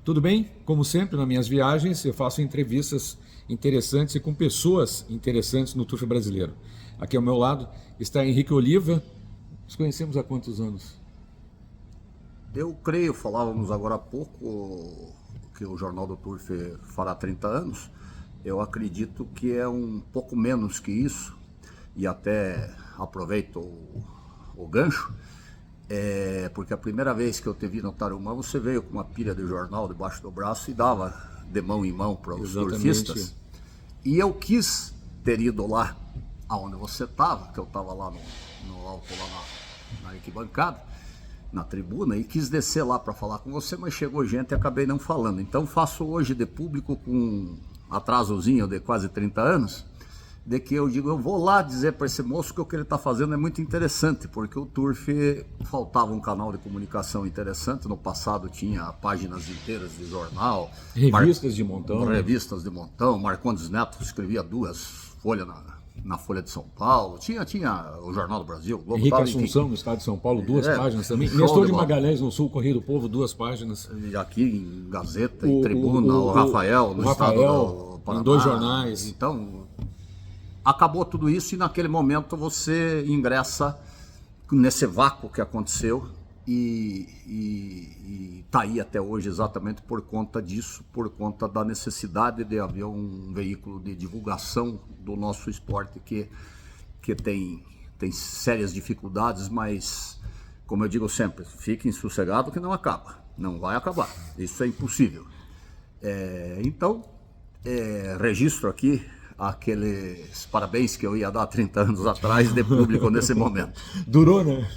Tudo bem? Como sempre, nas minhas viagens, eu faço entrevistas interessantes e com pessoas interessantes no turf brasileiro. Aqui ao meu lado está Henrique Oliva. Nos conhecemos há quantos anos? Eu creio, falávamos agora há pouco que o Jornal do Turf fará 30 anos. Eu acredito que é um pouco menos que isso, e até aproveito o gancho, porque a primeira vez que eu te vi no Tarumã, você veio com uma pilha de jornal debaixo do braço e dava de mão em mão para os turfistas. E eu quis ter ido lá aonde você estava, que eu estava lá no alto, lá na arquibancada, na tribuna, e quis descer lá para falar com você, mas chegou gente e acabei não falando. Então faço hoje de público, com um atrasozinho de quase 30 anos, de que eu digo, eu vou lá dizer para esse moço que o que ele está fazendo é muito interessante, porque o turf faltava um canal de comunicação interessante. No passado tinha páginas inteiras de jornal, revistas de montão. Revistas de montão. Marcondes Neto escrevia 2 folhas na Folha de São Paulo, tinha o Jornal do Brasil, Globo, Henrique Assunção, no estado de São Paulo, 2 páginas também. Nestor de Magalhães, no Sul, Correio do Povo, 2 páginas. E aqui em Gazeta, em Tribuna, o Rafael, no estado do Paraná. Em 2 jornais. Então, acabou tudo isso e naquele momento você ingressa nesse vácuo que aconteceu e tá aí até hoje exatamente por conta disso, por conta da necessidade de haver um veículo de divulgação do nosso esporte que tem sérias dificuldades, mas, como eu digo sempre, fiquem sossegados que não acaba, não vai acabar, isso é impossível. Então, registro aqui aqueles parabéns que eu ia dar 30 anos atrás de público nesse momento. Durou, né?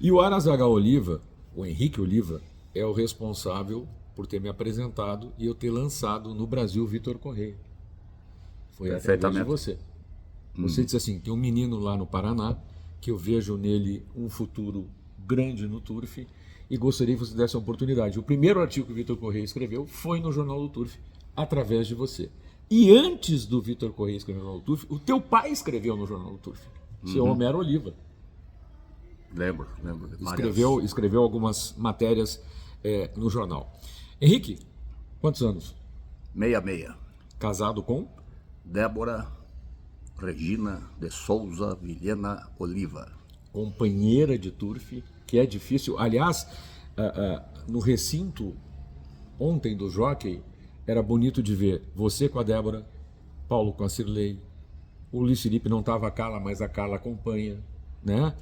E o Arazagal Oliva, o Henrique Oliva, é o responsável por ter me apresentado e eu ter lançado no Brasil o Vitor Correia. Foi através de você. Você disse assim, tem um menino lá no Paraná que eu vejo nele um futuro grande no turf e gostaria que você desse a oportunidade. O primeiro artigo que o Vitor Correia escreveu foi no Jornal do Turf, através de você. E antes do Vitor Correia escrever no Jornal do Turf, o teu pai escreveu no Jornal do Turf, seu Homero Oliva. Lembro. Escreveu algumas matérias no jornal. Henrique, quantos anos? 66. Casado com? Débora Regina de Souza Vilhena Oliva. Companheira de turf, que é difícil. Aliás, no recinto ontem do Jockey, era bonito de ver você com a Débora, Paulo com a Cirlei, o Luiz Felipe não estava a Carla, mas a Carla acompanha, né?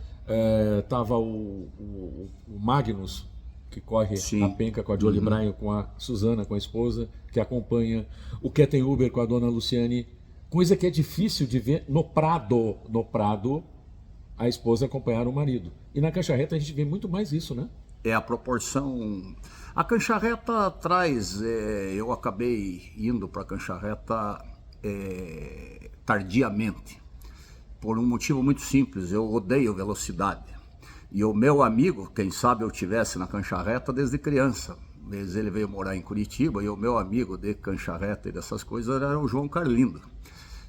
Tava o Magnus, que corre a penca com a Jolie Bryan, com a Suzana, com a esposa, que acompanha, o Ketten Uber com a dona Luciane, coisa que é difícil de ver no Prado, a esposa acompanhar o marido. E na Cancha-Reta a gente vê muito mais isso, né? A proporção. A Cancha-Reta traz. Eu acabei indo para a Cancha-Reta tardiamente, por um motivo muito simples. Eu odeio velocidade. E o meu amigo, quem sabe eu tivesse na Cancha-Reta desde criança. Desde ele veio morar em Curitiba, e o meu amigo de Cancha-Reta e dessas coisas era o João Carlindo.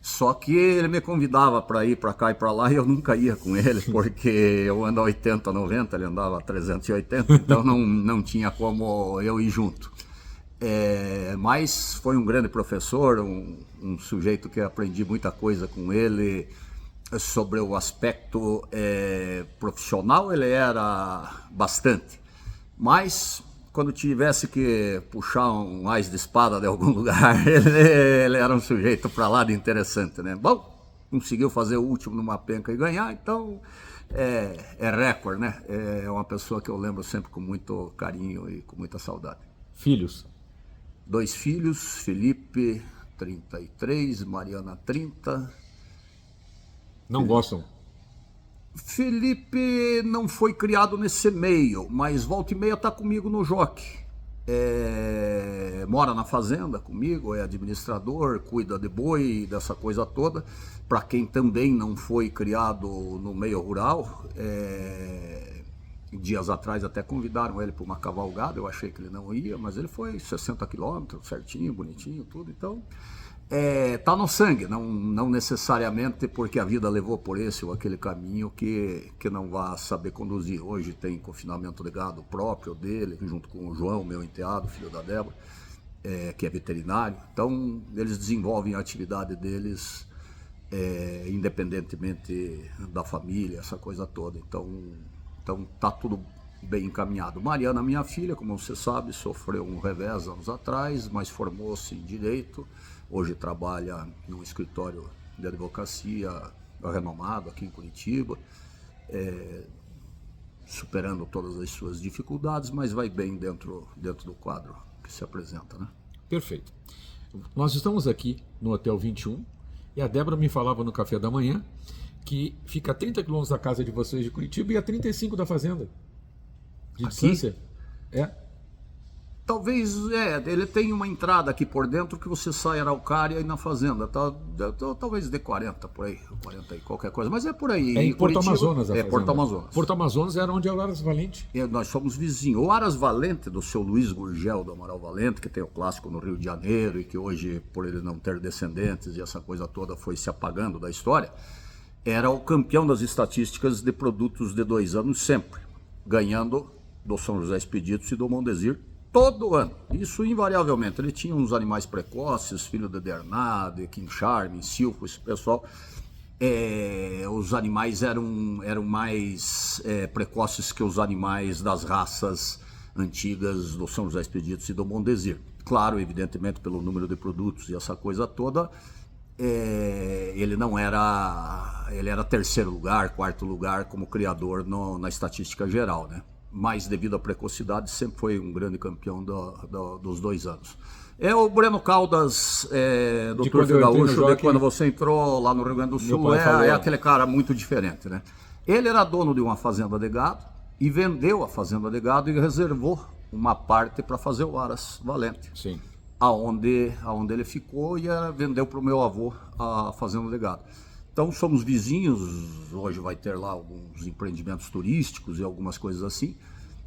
Só que ele me convidava para ir para cá e para lá e eu nunca ia com ele, porque eu ando a 80, 90, ele andava a 380, então não tinha como eu ir junto. Mas foi um grande professor, um sujeito que aprendi muita coisa com ele. Sobre o aspecto profissional, ele era bastante, mas quando tivesse que puxar um ás de espada de algum lugar, ele era um sujeito para lá de interessante, né? Bom, conseguiu fazer o último numa penca e ganhar, então é recorde, né? É uma pessoa que eu lembro sempre com muito carinho e com muita saudade. Filhos? 2 filhos, Felipe, 33, Mariana, 30. Não gostam? Felipe não foi criado nesse meio, mas volta e meia está comigo no Jockey. Mora na fazenda comigo, é administrador, cuida de boi, dessa coisa toda. Para quem também não foi criado no meio rural, dias atrás até convidaram ele para uma cavalgada, eu achei que ele não ia, mas ele foi 60 quilômetros, certinho, bonitinho, tudo. Então, Tá no sangue, não necessariamente porque a vida levou por esse ou aquele caminho que não vá saber conduzir. Hoje tem confinamento de gado próprio dele, junto com o João, meu enteado, filho da Débora, que é veterinário. Então, eles desenvolvem a atividade deles independentemente da família, essa coisa toda. Então tá tudo bem encaminhado. Mariana, minha filha, como você sabe, sofreu um revés anos atrás, mas formou-se em Direito. Hoje trabalha num escritório de advocacia renomado aqui em Curitiba, superando todas as suas dificuldades, mas vai bem dentro do quadro que se apresenta, né? Perfeito. Nós estamos aqui no Hotel 21 e a Débora me falava no café da manhã que fica a 30 quilômetros da casa de vocês de Curitiba e a 35 da fazenda. De distância? Talvez, ele tem uma entrada aqui por dentro que você sai Araucária e na fazenda, talvez dê 40 por aí, 40 e qualquer coisa, mas é por aí. É em Porto Curitiba, Amazonas a fazenda. Porto Amazonas. Porto Amazonas era onde é o Aras Valente. Nós somos vizinhos. O Aras Valente, do seu Luiz Gurgel do Amaral Valente, que tem o clássico no Rio de Janeiro e que hoje, por ele não ter descendentes e essa coisa toda foi se apagando da história, era o campeão das estatísticas de produtos de 2 anos sempre, ganhando do São José Expeditos e do Mondesir todo ano. Isso invariavelmente. Ele tinha uns animais precoces, filho de Dernade, King Charme, Silfo, esse pessoal. Os animais eram mais precoces que os animais das raças antigas do São José Expeditos e do Mondesir. Claro, evidentemente, pelo número de produtos e essa coisa toda, ele não era... Ele era 3º lugar, 4º lugar como criador na estatística geral, né? Mas devido à precocidade sempre foi um grande campeão dos 2 anos. O Breno Caldas, do Turfo Gaúcho, de quando você entrou lá no Rio Grande do Sul, aquele cara muito diferente, né? Ele era dono de uma fazenda de gado e vendeu a fazenda de gado e reservou uma parte para fazer o Aras Valente. Sim. Aonde ele ficou e vendeu para o meu avô a fazenda de gado. Então somos vizinhos, hoje vai ter lá alguns empreendimentos turísticos e algumas coisas assim,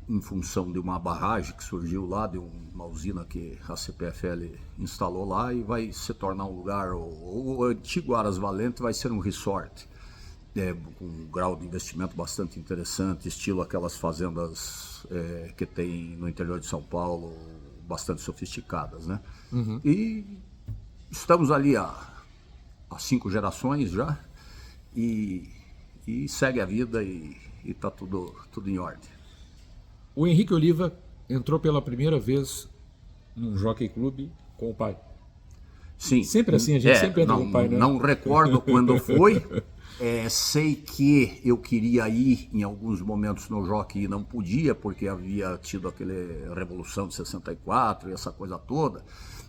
em função de uma barragem que surgiu lá, de uma usina que a CPFL instalou lá e vai se tornar um lugar, o antigo Aras Valente vai ser um resort, com um grau de investimento bastante interessante, estilo aquelas fazendas que tem no interior de São Paulo, bastante sofisticadas, né? Uhum. E estamos ali há 5 gerações já, e segue a vida e tá tudo em ordem. O Henrique Oliva entrou pela primeira vez num Jockey Club com o pai. Sim. Sempre assim, a gente sempre entra com o pai, né? Não recordo quando foi. Sei que eu queria ir em alguns momentos no Jockey e não podia, porque havia tido aquela Revolução de 64 e essa coisa toda.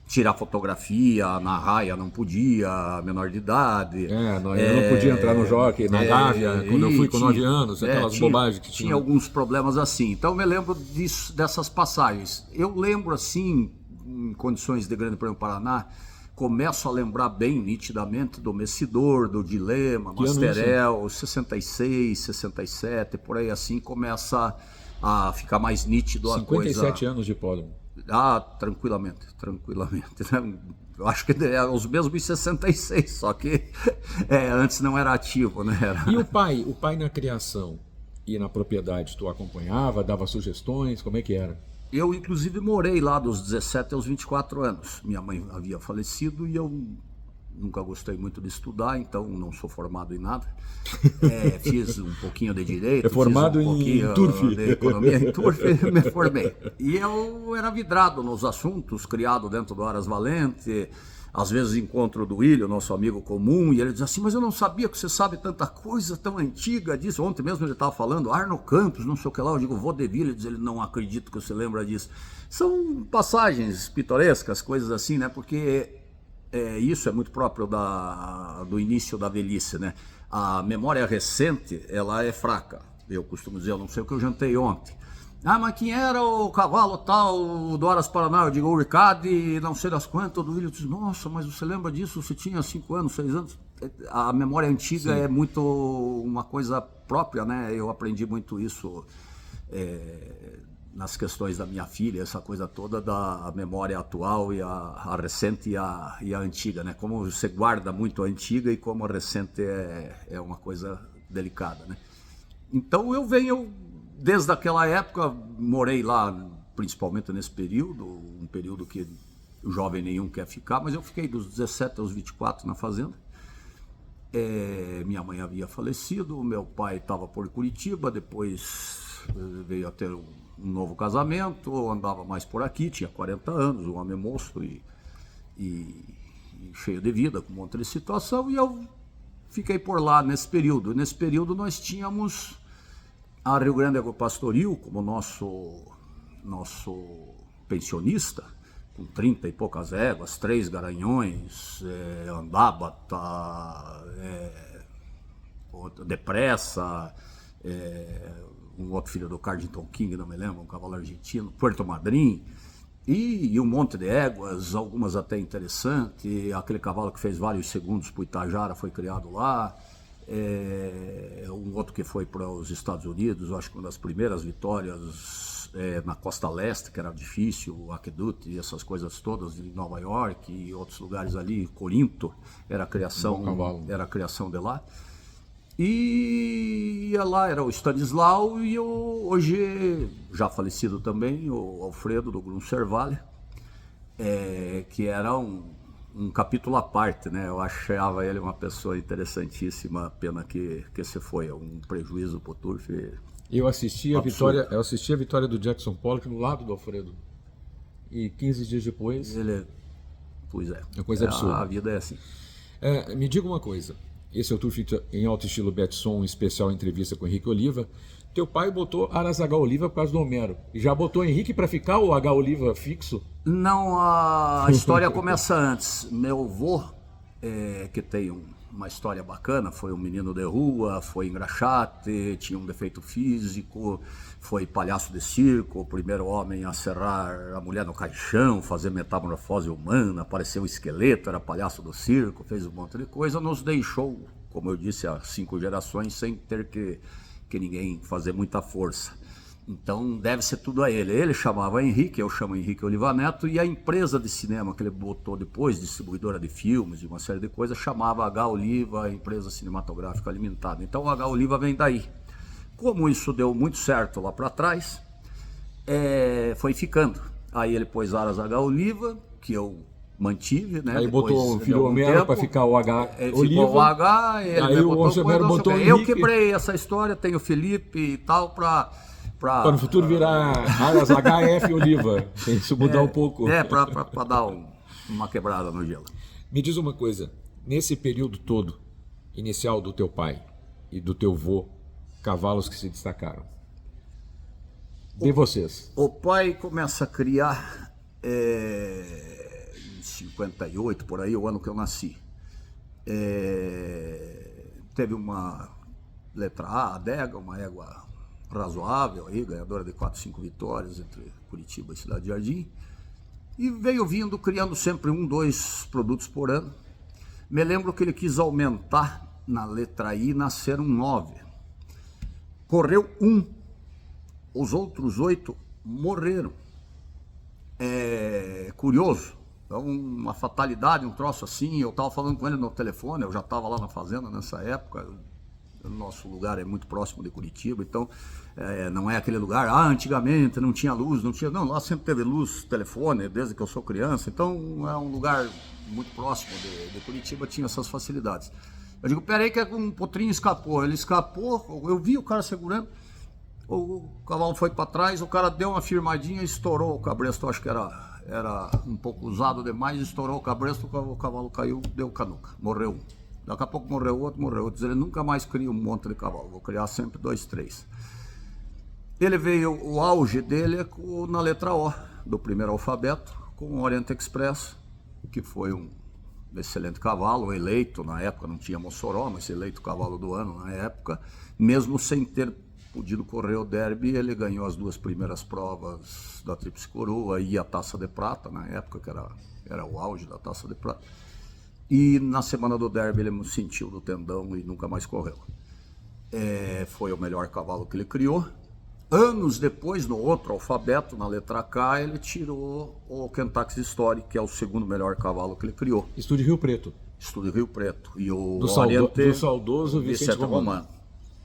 Tirar fotografia na raia não podia, menor de idade. Eu não podia entrar no Jockey, na Gávea, quando eu fui com 9 anos, aquelas bobagens que tinha. Tinha alguns problemas assim. Então eu me lembro dessas passagens. Eu lembro assim, em condições de Grande Prêmio Paraná, começo a lembrar bem nitidamente do Messidor, do Dilema, Masterel, 66, 67, por aí assim, começa a ficar mais nítido a coisa. 57 anos de pódio. Tranquilamente. Eu acho que é os mesmos em 66, só que antes não era ativo, né? E o pai na criação e na propriedade, tu acompanhava, dava sugestões, como é que era? Eu, inclusive, morei lá dos 17 aos 24 anos. Minha mãe havia falecido e eu nunca gostei muito de estudar, então não sou formado em nada. Fiz um pouquinho de direito, formado fiz um pouquinho em Turf. De economia em Turf, me formei. E eu era vidrado nos assuntos, criado dentro do Aras Valente. Às vezes encontro do William, nosso amigo comum, e ele diz assim, mas eu não sabia que você sabe tanta coisa tão antiga disso. Ontem mesmo ele estava falando, Arno Campos, não sei o que lá, eu digo, Vaudeville, ele diz, ele não acredito que você lembra disso. São passagens pitorescas, coisas assim, né, porque isso é muito próprio do início da velhice, né. A memória recente, ela é fraca. Eu costumo dizer, eu não sei o que eu jantei ontem. Mas quem era o cavalo tal do Aras Paraná? Eu digo, o Ricade, não sei das quantas, do William diz, nossa, mas você lembra disso? Você tinha 5 anos, 6 anos? A memória antiga é muito uma coisa própria, né? Eu aprendi muito isso nas questões da minha filha, essa coisa toda da memória atual e a recente e a antiga, né? Como você guarda muito a antiga e como a recente é uma coisa delicada, né? Então eu venho, desde aquela época, morei lá, principalmente nesse período, um período que o jovem nenhum quer ficar, mas eu fiquei dos 17 aos 24 na fazenda. Minha mãe havia falecido, meu pai estava por Curitiba, depois veio a ter um novo casamento, andava mais por aqui, tinha 40 anos, um homem moço e cheio de vida, com um monte de situação, e eu fiquei por lá nesse período. Nesse período nós tínhamos a Rio Grande Agropastoril como nosso pensionista, com 30 e poucas éguas, 3 garanhões, Andábata, Depressa, um outro filho do Cardington King, não me lembro, um cavalo argentino, Puerto Madryn, e um monte de éguas, algumas até interessantes. Aquele cavalo que fez vários segundos para o Itajara foi criado lá. Um outro que foi para os Estados Unidos, acho que uma das primeiras vitórias na Costa Leste, que era difícil, o Aqueduto e essas coisas todas, em Nova York e outros lugares ali, Corinto, era a criação de lá. E lá era o Stanislau e hoje, já falecido também, o Alfredo do Gruncervale, que era um capítulo à parte, né? Eu achava ele uma pessoa interessantíssima, pena que se foi, é um prejuízo para o Turf. Eu assisti a vitória do Jackson Pollock no lado do Alfredo. E 15 dias depois... Pois é. É coisa absurda. A vida é assim. Me diga uma coisa. Esse é o Turf em Alto Estilo Betson, um especial entrevista com Henrique Oliva. Teu pai botou Aras H. Oliva por causa do Homero. E já botou Henrique para ficar o H. Oliva fixo? Não, a história começa antes. Meu avô, que tem uma história bacana, foi um menino de rua, foi engraxate, tinha um defeito físico, foi palhaço de circo, o primeiro homem a serrar a mulher no caixão, fazer metamorfose humana, apareceu um esqueleto, era palhaço do circo, fez um monte de coisa, nos deixou, como eu disse, há 5 gerações, sem ter que ninguém fazer muita força. Então deve ser tudo a ele. Ele chamava Henrique, eu chamo Henrique Oliva Neto, e a empresa de cinema que ele botou depois, distribuidora de filmes e uma série de coisas, chamava H. Oliva, Empresa Cinematográfica Limitada. Então o H. Oliva vem daí. Como isso deu muito certo lá para trás, foi ficando. Aí ele pôs Aras H. Oliva, que eu mantive, né? Aí Depois, botou o filho Homero para ficar o H. Oliva. Ficou o H, ele aí o Homero botou Henrique. Eu quebrei essa história, tenho o Felipe e tal, para no futuro virar Aras HF Oliva. Tem que mudar um pouco. Para dar uma quebrada no gelo. Me diz uma coisa, nesse período todo, inicial do teu pai e do teu vô, cavalos que se destacaram. De vocês. O pai começa a criar em 58, por aí, o ano que eu nasci. Teve uma letra A, adega, uma égua razoável, aí, ganhadora de 4, 5 vitórias entre Curitiba e Cidade Jardim, e veio vindo, criando sempre 1, 2 produtos por ano. Me lembro que ele quis aumentar na letra I, nasceram 9. Correu 1, os outros 8 morreram. Curioso, é uma fatalidade, um troço assim. Eu estava falando com ele no telefone, eu já estava lá na fazenda nessa época. O nosso lugar é muito próximo de Curitiba, então não é aquele lugar, antigamente não tinha luz, não, lá sempre teve luz, telefone, desde que eu sou criança, então é um lugar muito próximo de Curitiba, tinha essas facilidades. Eu digo, peraí que um potrinho escapou, ele escapou, eu vi o cara segurando, o cavalo foi para trás, o cara deu uma firmadinha e estourou o cabresto, acho que era um pouco usado demais, estourou o cabresto, o cavalo caiu, deu canuca, morreu um. Daqui a pouco morreu outro. Ele nunca mais cria um monte de cavalo, vou criar sempre 2, 3. Ele veio, o auge dele na letra O, do primeiro alfabeto, com o Orient Express, que foi um excelente cavalo, eleito na época, não tinha Mossoró, mas eleito cavalo do ano na época, mesmo sem ter podido correr o derby, ele ganhou as 2 primeiras provas da Tríplice Coroa e a Taça de Prata, na época, que era o auge da Taça de Prata. E na semana do derby ele sentiu do tendão e nunca mais correu. Foi o melhor cavalo que ele criou. Anos depois, no outro alfabeto, na letra K, ele tirou o Kentucky Story, que é o segundo melhor cavalo que ele criou. Estúdio Rio Preto. Estúdio Rio Preto. E o Do saudoso Vicente Romano.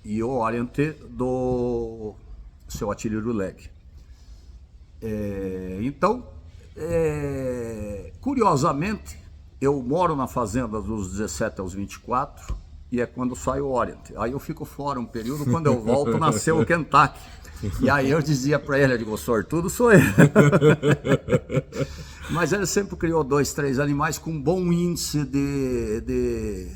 E o Oriente do seu Attilio Leg. Então, curiosamente, eu moro na fazenda dos 17 aos 24 e é quando sai o Orient. Aí eu fico fora um período, quando eu volto nasceu o Kentucky. E aí eu dizia para ele, eu digo, sortudo sou eu. Mas ele sempre criou 2, 3 animais com bom índice de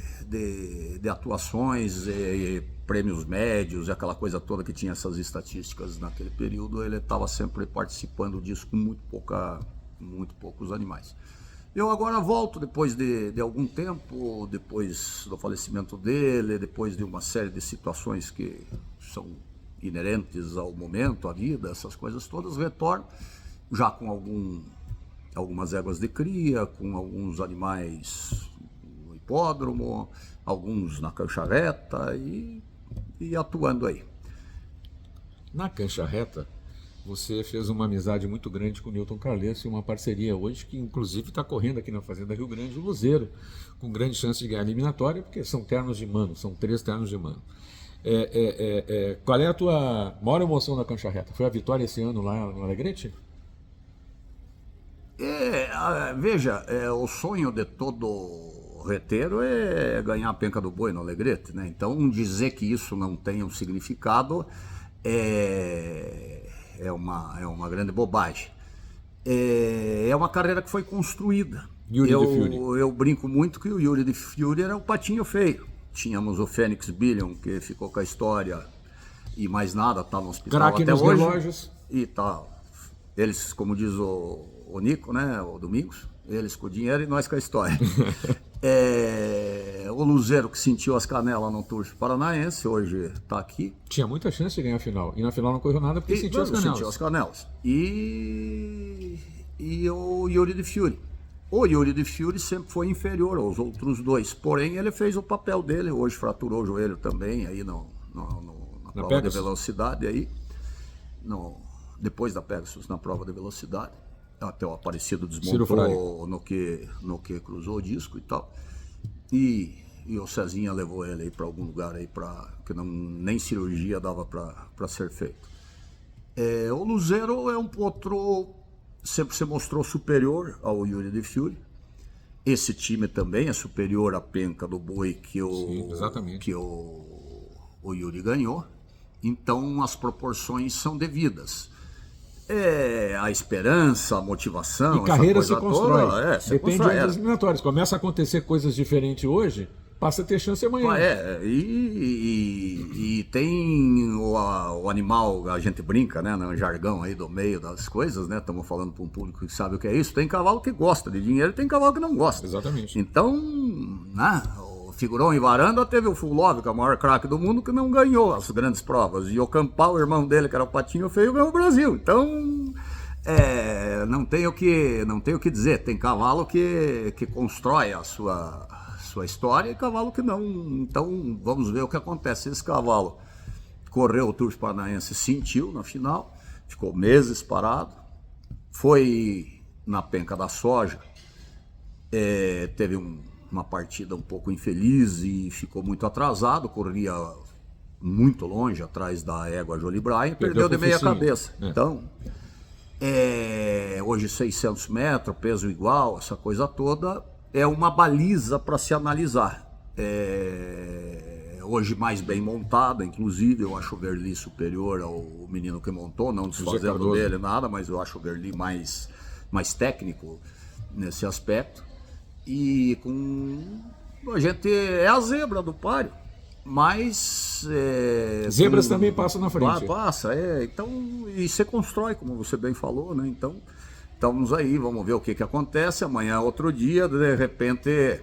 atuações, e prêmios médios, aquela coisa toda que tinha essas estatísticas naquele período. Ele estava sempre participando disso com muito poucos animais. Eu agora volto depois de algum tempo, depois do falecimento dele, depois de uma série de situações que são inerentes ao momento, à vida, essas coisas todas, retorno já com algumas éguas de cria, com alguns animais no hipódromo, alguns na cancha reta e atuando aí. Na cancha reta, você fez uma amizade muito grande com o Newton Carlesso e uma parceria hoje que inclusive está correndo aqui na Fazenda Rio Grande, o Luzeiro, com grande chance de ganhar a eliminatória, porque são ternos de mano, são 3 ternos de mano. Qual é a tua maior emoção na cancha reta? Foi a vitória esse ano lá no Alegrete? Veja, o sonho de todo reteiro é ganhar a penca do boi no Alegrete, né? Então dizer que isso não tem um significado é uma grande bobagem. É uma carreira que foi construída. Eu brinco muito que o Yuri de Fiore era o patinho feio. Tínhamos o Fênix Billion, que ficou com a história e mais nada, tá no hospital craque até nos hoje. Relógios. E tá. Eles, como diz o Nico, né, o Domingos, eles com o dinheiro e nós com a história. O Luzeiro, que sentiu as canelas no Turf Paranaense, hoje está aqui. Tinha muita chance de ganhar a final. E na final não correu nada porque sentiu as canelas. E o Yuri de Fiore. O Yuri de Fiore sempre foi inferior aos outros dois. Porém, ele fez o papel dele. Hoje fraturou o joelho também aí na prova de velocidade. Aí, depois da Pegasus, na prova de velocidade. Até o Aparecido desmontou no que cruzou o disco e tal. E o Cezinha levou ele aí para algum lugar aí que nem cirurgia dava para ser feito. O Luzeiro é um potro, sempre se mostrou superior ao Yuri de Fiore. Esse time também é superior à penca do boi que o Yuri ganhou. Então as proporções são devidas. A esperança, a motivação. E carreira se constrói. Depende das eliminatórias. Começa a acontecer coisas diferentes hoje, passa a ter chance amanhã. E tem o animal, a gente brinca, né, no jargão aí do meio das coisas, né? Estamos falando para um público que sabe o que é isso. Tem cavalo que gosta de dinheiro e tem cavalo que não gosta. Exatamente. Então, o Figurão em Varanda teve o Full Love, que é o maior craque do mundo, que não ganhou as grandes provas. E o Campal, o irmão dele, que era o Patinho Feio, ganhou o Brasil. Então, não tenho o que dizer. Tem cavalo que constrói a sua história e cavalo que não. Então, vamos ver o que acontece. Esse cavalo correu o Turf Paranaense, sentiu na final, ficou meses parado, foi na penca da soja, teve uma partida um pouco infeliz e ficou muito atrasado, corria muito longe atrás da égua Jolie Bryan, perdeu de meia cabeça. Então, hoje 600 metros, peso igual, essa coisa toda, é uma baliza para se analisar. Hoje mais bem montada, inclusive, eu acho o Verli superior ao menino que montou, não desfazendo dele nada, mas eu acho o Verli mais técnico nesse aspecto. E a gente é a zebra do páreo, mas... Zebras também passam na frente. Passa, então, e você constrói, como você bem falou, né? Então, estamos aí, vamos ver o que acontece. Amanhã é outro dia, de repente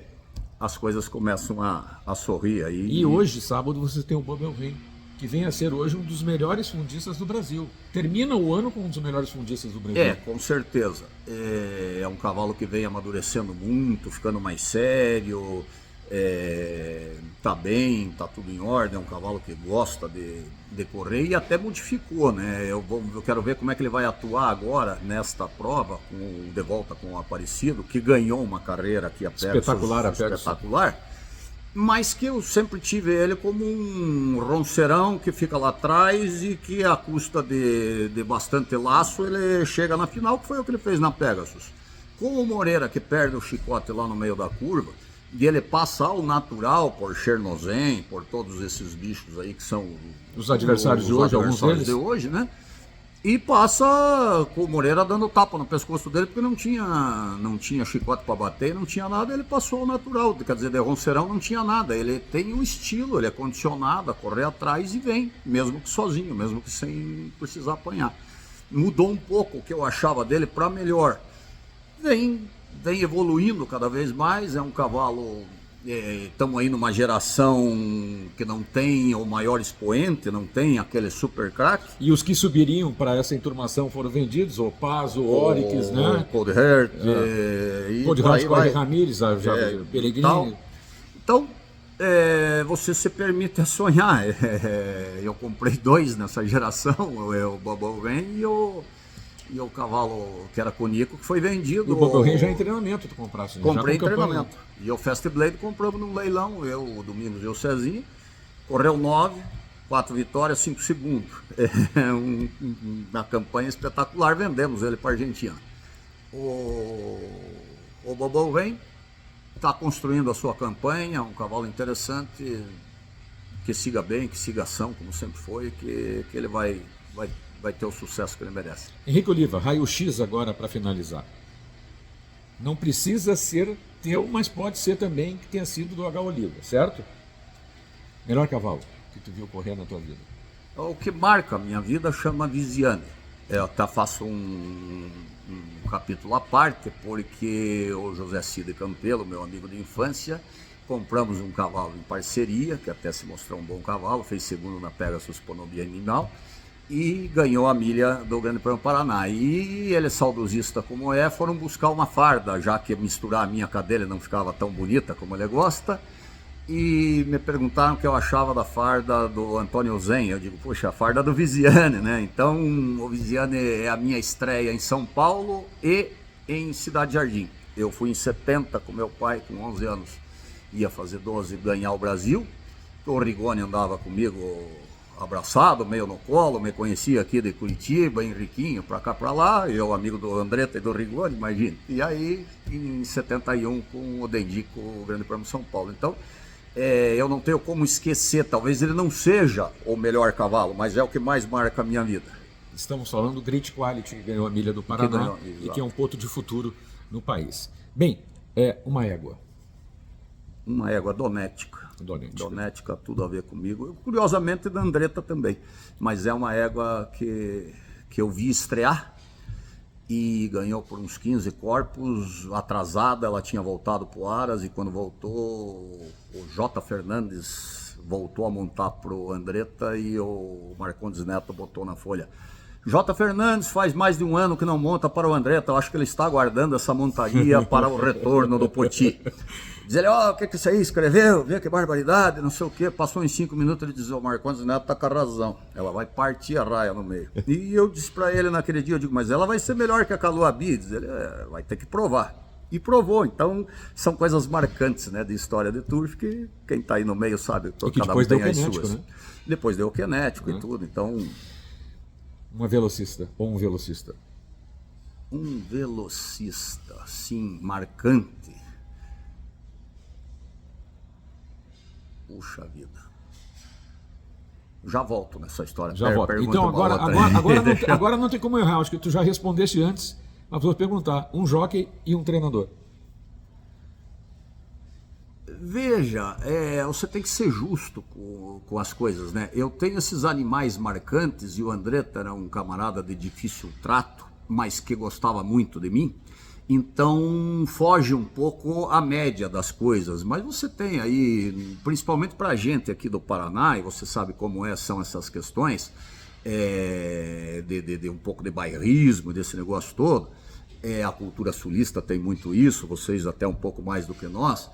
as coisas começam a sorrir aí. E hoje, sábado, você tem o Bubble Ring, que vem a ser hoje um dos melhores fundistas do Brasil. Termina o ano com um dos melhores fundistas do Brasil. Com certeza. É um cavalo que vem amadurecendo muito, ficando mais sério. Tá bem, tá tudo em ordem, é um cavalo que gosta de correr e até modificou, né? Eu quero ver como é que ele vai atuar agora nesta prova, de volta com o Aparecido, que ganhou uma carreira aqui a Pegasus, espetacular, mas que eu sempre tive ele como um ronceirão que fica lá atrás e que a custa de bastante laço ele chega na final, que foi o que ele fez na Pegasus. Com o Moreira que perde o chicote lá no meio da curva, e ele passa ao natural por Chernozen, por todos esses bichos aí que são os adversários de hoje, alguns deles de hoje, né? E passa com o Moreira dando tapa no pescoço dele, porque não tinha chicote para bater, não tinha nada, ele passou ao natural, quer dizer, de ronceirão não tinha nada, ele tem um estilo, ele é condicionado a correr atrás e vem, mesmo que sozinho, mesmo que sem precisar apanhar. Mudou um pouco o que eu achava dele para melhor. Vem evoluindo cada vez mais, é um cavalo, estamos aí numa geração que não tem o maior expoente, não tem aquele super craque. E os que subiriam para essa enturmação foram vendidos, o Paz, o Oryx, né? O Cold Heart, Cold Heart, Corre Ramírez, Pellegrini. Então, você se permite sonhar. Eu comprei 2 nessa geração, o Bubble Rain e o cavalo que era com o Nico, que foi vendido. E o Bubble Rain já em treinamento tu compraste? Comprei em treinamento. E o Fast Blade compramos num leilão, o Domingos e o Cezinho. Correu 9, 4 vitórias, 5 segundos. Uma campanha espetacular, vendemos ele para a Argentina. O Bubble Rain está construindo a sua campanha, um cavalo interessante, que siga bem, que siga ação, como sempre foi, que ele vai ter o sucesso que ele merece. Henrique Oliva, raio-x agora para finalizar. Não precisa ser teu, mas pode ser também que tenha sido do H. Oliva, certo? Melhor cavalo que tu viu correr na tua vida? O que marca a minha vida chama Viziane. Eu até faço um capítulo à parte, porque o José Cid Campelo, meu amigo de infância, compramos um cavalo em parceria, que até se mostrou um bom cavalo, fez segundo na Pegasus Bienal, e ganhou a milha do Grande Prêmio Paraná. E ele, saudosista como foram buscar uma farda, já que misturar a minha cadela não ficava tão bonita como ele gosta, e me perguntaram o que eu achava da farda do Antônio Zen. Eu digo, poxa, a farda do Viziane, né? Então, o Viziane é a minha estreia em São Paulo e em Cidade Jardim. Eu fui em 70 com meu pai, com 11 anos, ia fazer 12, ganhar o Brasil. O Rigoni andava comigo abraçado, meio no colo, me conhecia aqui de Curitiba, Henriquinho, pra cá, pra lá, eu amigo do Andretta e do Rigoni, imagina. E aí, em 71, com o Dendico, o Grande Prêmio São Paulo. Então, eu não tenho como esquecer, talvez ele não seja o melhor cavalo, mas é o que mais marca a minha vida. Estamos falando do Great Quality, que ganhou a milha do Paraná e que é um ponto de futuro no país. Bem, uma égua. Uma égua domética. Domética, tudo a ver comigo. Curiosamente, da Andretta também. Mas é uma égua que eu vi estrear e ganhou por uns 15 corpos. Atrasada, ela tinha voltado para o Aras e quando voltou, o J. Fernandes voltou a montar para o Andretta e o Marcondes Neto botou na folha. J. Fernandes faz mais de um ano que não monta para o Andretta. Eu acho que ele está aguardando essa montaria para o retorno do Poti. Diz ele, o que isso aí escreveu? Vê que barbaridade, não sei o que. Passou em 5 minutos, ele diz, o Marcondes Neto tá com a razão. Ela vai partir a raia no meio. E eu disse para ele naquele dia, eu digo, mas ela vai ser melhor que a Caluabi. Diz ele, vai ter que provar. E provou. Então, são coisas marcantes, né, de história de turf que quem tá aí no meio sabe. E que depois deu Kenético, né? Depois deu Kenético e tudo, então... Uma velocista, ou um velocista? Um velocista, sim, marcante. Puxa vida. Já volto nessa história. Já volto. Então agora não tem como errar. Acho que tu já respondeste antes, mas vou perguntar. Um jockey e um treinador. Veja, você tem que ser justo com as coisas, né? Eu tenho esses animais marcantes e o Andretta era um camarada de difícil trato, mas que gostava muito de mim. Então foge um pouco a média das coisas, mas você tem aí, principalmente para a gente aqui do Paraná, e você sabe como são essas questões, de um pouco de bairrismo, desse negócio todo, a cultura sulista tem muito isso, vocês até um pouco mais do que nós,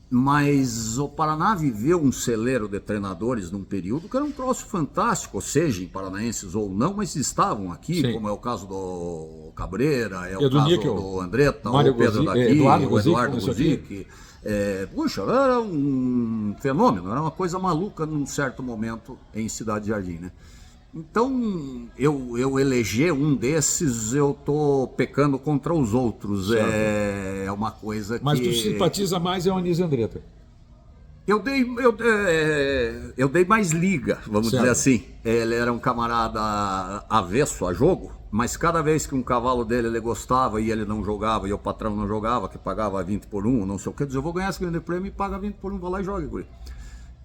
Mas o Paraná viveu um celeiro de treinadores num período que era um troço fantástico, seja em paranaenses ou não, mas estavam aqui, Sim. como é o caso do Cabreira, é E o do caso Níquel. do Andretta, Mário o Pedro Guzzi- daqui, Eduardo o Guzzi, Eduardo começou aqui. Guzic. Puxa, era um fenômeno, era uma coisa maluca num certo momento em Cidade Jardim, né? Então, eu eleger um desses, eu tô pecando contra os outros. Certo. É uma coisa Mas que... tu simpatiza mais é o Anísio Andretta. Eu dei mais liga, vamos Certo. dizer assim. Ele era um camarada avesso a jogo, mas cada vez que um cavalo dele ele gostava e ele não jogava, e o patrão não jogava, que pagava 20 por 1, não sei o que, dizia, eu vou ganhar esse grande prêmio e paga 20 por 1, vou lá e joga, guri.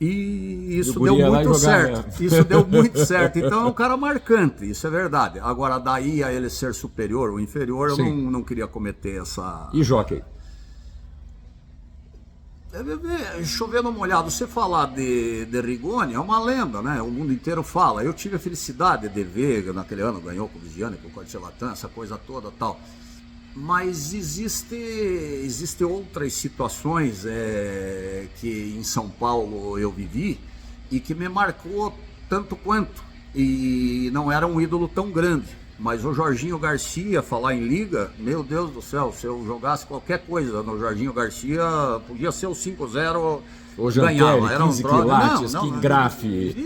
E isso guri deu ia lá e muito jogava. certo. Isso deu muito certo. Então é um cara marcante, isso é verdade. Agora, daí a ele ser superior ou inferior, eu Sim. não queria cometer essa... E jockey? Chovendo molhado, você falar de Rigoni é uma lenda, né? O mundo inteiro fala. Eu tive a felicidade de ver, naquele ano ganhou com o Vigiane, com o Cortelatan, essa coisa toda tal. Mas existe outras situações que em São Paulo eu vivi e que me marcou tanto quanto. E não era um ídolo tão grande. Mas o Jorginho Garcia, falar em liga, meu Deus do céu, se eu jogasse qualquer coisa no Jorginho Garcia, podia ser o 5-0, Hoje ganhava. Anteri, Era 15 troço. quilates, Não, King Graff,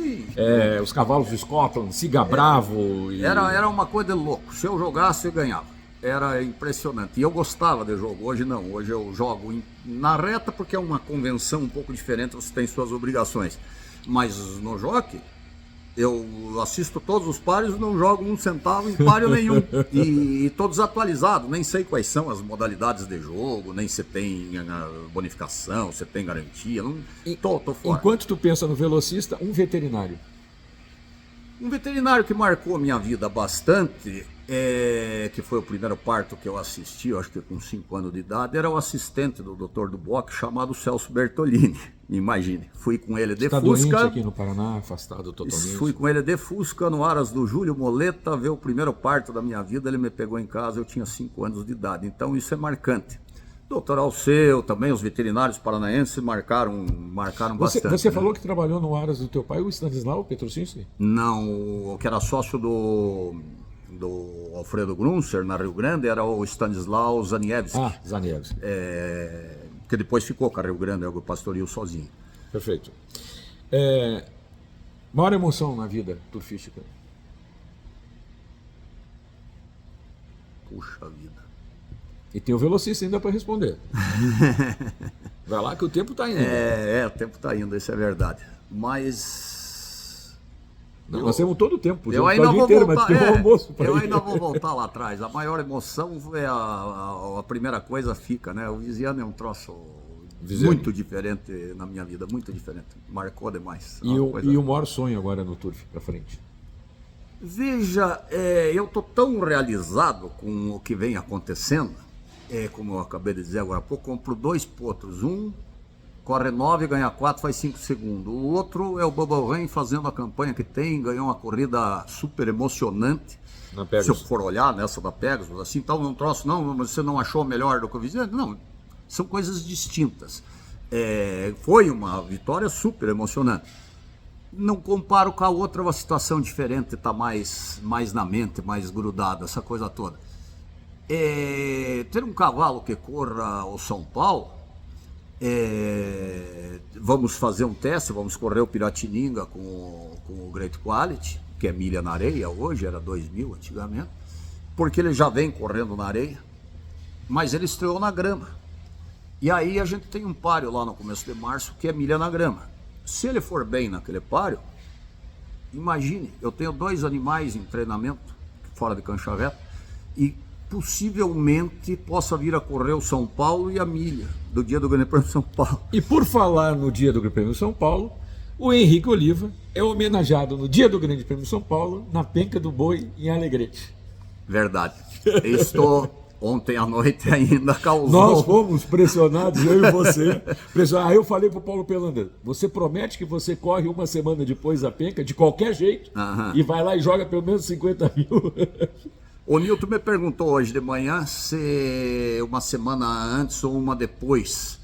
os cavalos de Scotland, Siga Bravo. E... Era uma coisa de louco. Se eu jogasse, eu ganhava. Era impressionante. E eu gostava de jogo. Hoje não. Hoje eu jogo na reta porque é uma convenção um pouco diferente, você tem suas obrigações. Mas no jockey, eu assisto todos os pares e não jogo um centavo em páreo nenhum. E todos atualizados. Nem sei quais são as modalidades de jogo, nem se tem bonificação, se tem garantia. Não, tô fora. Enquanto tu pensa no velocista, um veterinário. Um veterinário que marcou a minha vida bastante, que foi o primeiro parto que eu assisti, eu acho que com 5 anos de idade, era o assistente do Dr. Duboc, chamado Celso Bertolini. Imagine, fui com ele de Está doente Fusca. aqui no Paraná, afastado totalmente. Fui com ele de Fusca no Aras do Júlio Moleta, ver o primeiro parto da minha vida. Ele me pegou em casa, eu tinha 5 anos de idade. Então isso é marcante. Doutor Alceu, também os veterinários paranaenses marcaram bastante. Você né? falou que trabalhou no Aras do teu pai, o Stanislau Petrocinski? Não, o que era sócio do Alfredo Grunzer, na Rio Grande, era o Stanislau Zaniewski. Ah, Zaniewski. Que depois ficou com a Rio Grande, o pastoril sozinho. Perfeito. Maior emoção na vida turfística? Puxa vida. E tem o velocista ainda para responder. Vai lá que o tempo está indo. O tempo está indo, isso é verdade. Mas... Não, nós temos todo o tempo. Eu ainda vou inteiro, voltar, mas tem um almoço pra eu ir. ainda vou voltar lá atrás. A maior emoção é a primeira coisa fica, né? O Viziano é um troço muito diferente na minha vida, muito diferente. Marcou demais. E o maior sonho agora no turf para frente? Veja, eu estou tão realizado com o que vem acontecendo, como eu acabei de dizer agora há pouco, compro 2 potros, um corre 9, ganha 4, faz 5 segundos. O outro é o Bubble Rain fazendo a campanha que tem, ganhou uma corrida super emocionante. Na Se eu Pegasus. for olhar nessa da Pegasus, assim, então não troço, não, mas você não achou melhor do que o vizinho? Não, são coisas distintas. Foi uma vitória super emocionante. Não comparo com a outra, uma situação diferente, está mais na mente, mais grudada, essa coisa toda. Ter um cavalo que corra o São Paulo, vamos fazer um teste, vamos correr o Piratininga com o Great Quality, que é milha na areia hoje, era 2.000 antigamente, porque ele já vem correndo na areia, mas ele estreou na grama. E aí a gente tem um páreo lá no começo de março que é milha na grama. Se ele for bem naquele páreo, imagine, eu tenho 2 animais em treinamento, fora de cancha reta, e possivelmente possa vir a correr o São Paulo e a milha, do dia do Grande Prêmio de São Paulo. E por falar no dia do Grande Prêmio de São Paulo, o Henrique Oliva é homenageado no dia do Grande Prêmio de São Paulo, na Penca do Boi, em Alegrete. Verdade. Ontem à noite ainda causou. Nós fomos pressionados, eu e você. Aí eu falei pro Paulo Pelander, você promete que você corre uma semana depois da penca, de qualquer jeito, e vai lá e joga pelo menos 50 mil. O Nilton me perguntou hoje de manhã se uma semana antes ou uma depois.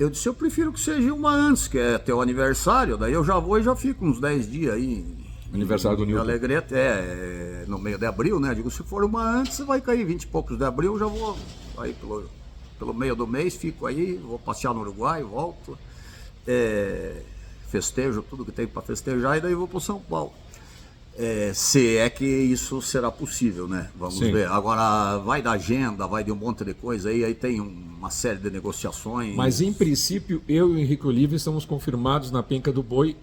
Eu disse, eu prefiro que seja uma antes, que é teu aniversário, daí eu já vou e já fico uns 10 dias aí. Aniversário do Newton. Alegrete, no meio de abril, né? Digo, se for uma antes, vai cair 20 e poucos de abril, eu já vou aí pelo meio do mês, fico aí, vou passear no Uruguai, volto, festejo tudo que tem para festejar e daí vou para São Paulo. Se é que isso será possível, né? Vamos Sim. ver. Agora, vai da agenda, vai de um monte de coisa aí tem uma série de negociações. Mas, em princípio, eu e o Henrique Oliva estamos confirmados na Penca do Boi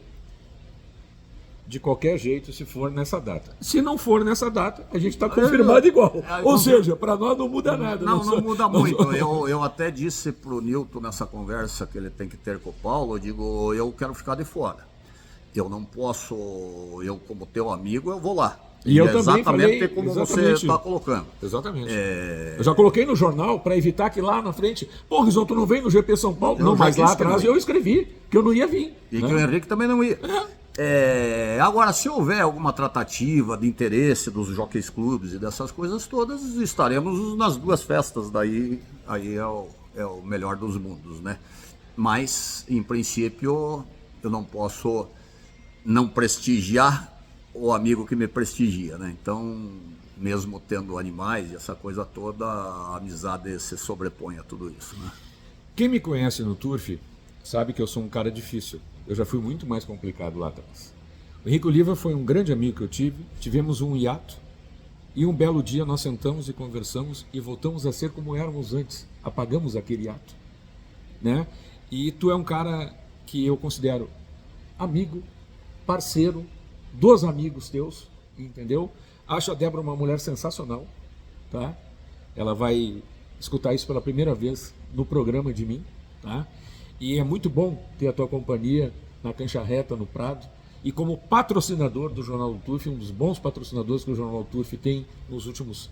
de qualquer jeito, se for nessa data. Se não for nessa data, a gente está confirmado igual. Ou seja, para nós não muda nada. Não muda muito. Eu até disse para o Newton nessa conversa que ele tem que ter com o Paulo, eu digo, eu quero ficar de fora. Eu não posso, eu como teu amigo, eu vou lá. E eu também exatamente falei, como exatamente. você está colocando. Exatamente. Eu já coloquei no jornal para evitar que lá na frente, pô, Risotto não vem no GP São Paulo. Não, mas lá atrás eu escrevi que eu não ia vir. E que o Henrique também não ia. Agora, se houver alguma tratativa de interesse dos jockeys clubes e dessas coisas todas, estaremos nas duas festas, daí aí é o melhor dos mundos, né? Mas, em princípio, eu não posso não prestigiar o amigo que me prestigia, né? Então, mesmo tendo animais e essa coisa toda, a amizade se sobrepõe a tudo isso, né? Quem me conhece no Turf sabe que eu sou um cara difícil. Eu já fui muito mais complicado lá atrás. O Henrique Oliva foi um grande amigo que eu tive, tivemos um hiato e um belo dia nós sentamos e conversamos e voltamos a ser como éramos antes. Apagamos aquele hiato, né? E tu é um cara que eu considero amigo, parceiro dos amigos teus, entendeu? Acho a Débora uma mulher sensacional, tá? Ela vai escutar isso pela primeira vez no programa de mim, tá? E é muito bom ter a tua companhia na Cancha Reta, no Prado, e como patrocinador do Jornal do Turf, um dos bons patrocinadores que o Jornal do Turf tem nos últimos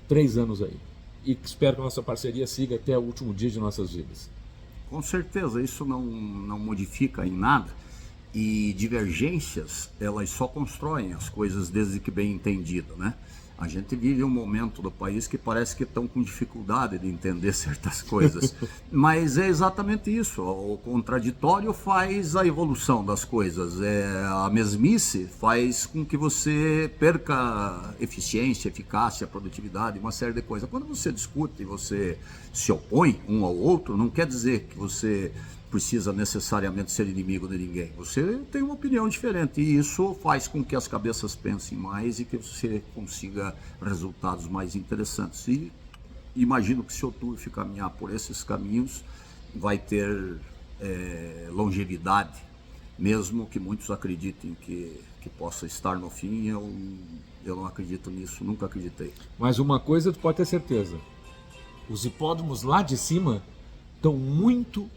3 anos aí. E espero que a nossa parceria siga até o último dia de nossas vidas. Com certeza, isso não modifica em nada. E divergências, elas só constroem as coisas desde que bem entendido, né? A gente vive um momento do país que parece que estão com dificuldade de entender certas coisas. Mas é exatamente isso. O contraditório faz a evolução das coisas. A mesmice faz com que você perca eficiência, eficácia, produtividade, uma série de coisas. Quando você discute e você se opõe um ao outro, não quer dizer que você precisa necessariamente ser inimigo de ninguém. Você tem uma opinião diferente e isso faz com que as cabeças pensem mais e que você consiga resultados mais interessantes. E imagino que se o Turf caminhar por esses caminhos, vai ter longevidade, mesmo que muitos acreditem que possa estar no fim. Eu não acredito nisso, nunca acreditei. Mas uma coisa tu pode ter certeza, os hipódromos lá de cima estão muito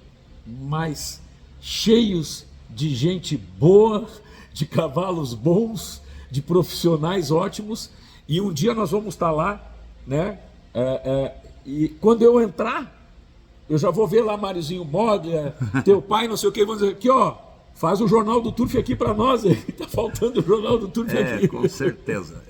mais cheios de gente boa, de cavalos bons, de profissionais ótimos, e um dia nós vamos estar lá, né? E quando eu entrar, eu já vou ver lá Mariozinho Moglia, teu pai, não sei o que, vão dizer aqui, ó, faz o Jornal do Turf aqui para nós, tá faltando o Jornal do Turf aqui. Com certeza.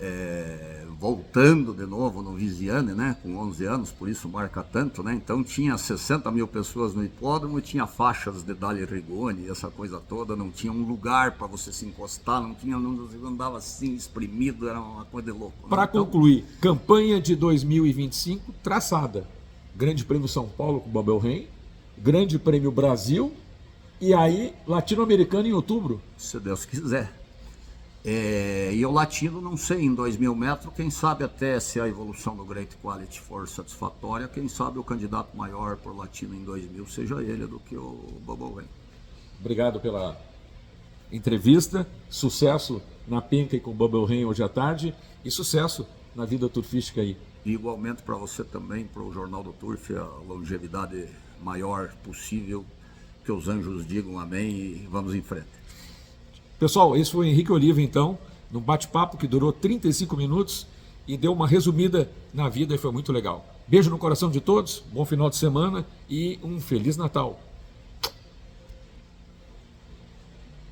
Voltando de novo no Viziane, né, com 11 anos, por isso marca tanto, né? Então tinha 60 mil pessoas no hipódromo, tinha faixas de Dali Rigoni, essa coisa toda, não tinha um lugar para você se encostar, não andava assim espremido, era uma coisa de louco. Né? Para concluir, campanha de 2025 traçada. Grande Prêmio São Paulo com o Babel Rey, Grande Prêmio Brasil e aí Latino-Americano em outubro. Se Deus quiser. E o latino, não sei, em 2.000 metros, quem sabe até se a evolução do Great Quality for satisfatória, quem sabe o candidato maior por latino em 2.000 seja ele do que o Babel Rey. Obrigado pela entrevista, sucesso na penca e com o Babel Rey hoje à tarde e sucesso na vida turfística aí. E igualmente para você também, para o Jornal do Turf, a longevidade maior possível, que os anjos digam amém e vamos em frente. Pessoal, esse foi o Henrique Oliva, então, num bate-papo que durou 35 minutos e deu uma resumida na vida e foi muito legal. Beijo no coração de todos, bom final de semana e um Feliz Natal.